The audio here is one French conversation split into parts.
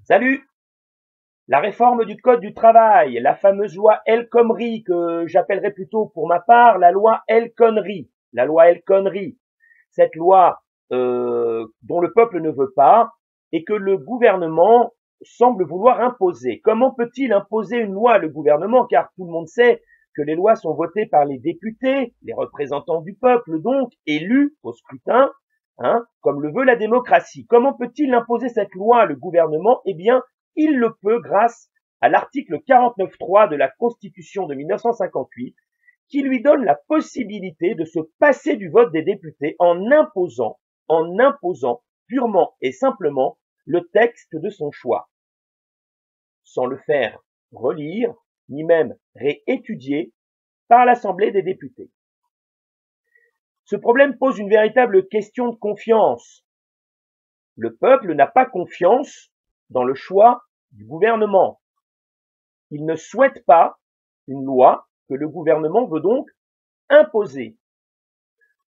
Salut! La réforme du Code du travail, la fameuse loi El Khomri, que j'appellerais plutôt pour ma part la loi El Khonri. La loi El Khonri. Cette loi dont le peuple ne veut pas et que le gouvernement semble vouloir imposer. Comment peut-il imposer une loi, le gouvernement? Car tout le monde sait que les lois sont votées par les députés, les représentants du peuple, donc élus au scrutin, comme le veut la démocratie. Comment peut-il imposer cette loi, le gouvernement? Eh bien, il le peut grâce à l'article 49.3 de la Constitution de 1958, qui lui donne la possibilité de se passer du vote des députés en imposant purement et simplement le texte de son choix, sans le faire relire, ni même réétudier par l'Assemblée des députés. Ce problème pose une véritable question de confiance. Le peuple n'a pas confiance dans le choix du gouvernement. Il ne souhaite pas une loi que le gouvernement veut donc imposer.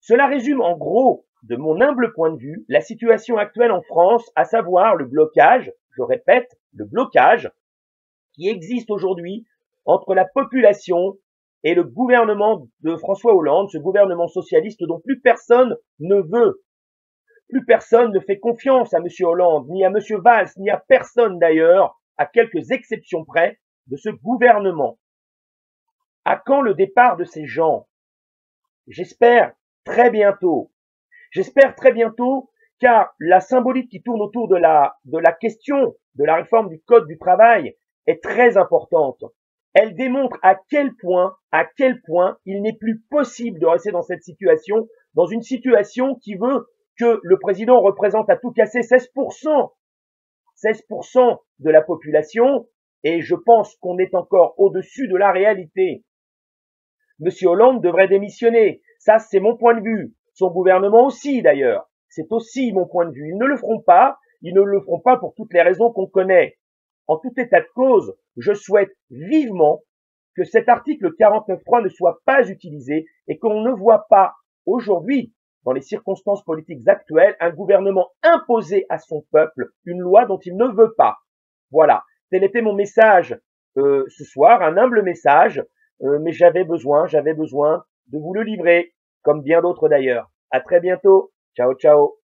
Cela résume en gros, de mon humble point de vue, la situation actuelle en France, à savoir le blocage, je répète, le blocage qui existe aujourd'hui entre la population et le gouvernement de François Hollande, ce gouvernement socialiste dont plus personne ne veut. Plus personne ne fait confiance à M. Hollande, ni à M. Valls, ni à personne d'ailleurs, à quelques exceptions près, de ce gouvernement. À quand le départ de ces gens? J'espère très bientôt. J'espère très bientôt, car la symbolique qui tourne autour de la question de la réforme du Code du travail est très importante. Elle démontre à quel point il n'est plus possible de rester dans cette situation, dans une situation qui veut que le président représente à tout casser 16% de la population, et je pense qu'on est encore au-dessus de la réalité. Monsieur Hollande devrait démissionner. Ça, c'est mon point de vue. Son gouvernement aussi, d'ailleurs. C'est aussi mon point de vue. Ils ne le feront pas. Ils ne le feront pas pour toutes les raisons qu'on connaît. En tout état de cause, je souhaite vivement que cet article 49.3 ne soit pas utilisé et qu'on ne voit pas aujourd'hui, dans les circonstances politiques actuelles, un gouvernement imposer à son peuple une loi dont il ne veut pas. Voilà. Tel était mon message ce soir, un humble message, mais j'avais besoin de vous le livrer, comme bien d'autres d'ailleurs. À très bientôt. Ciao, ciao.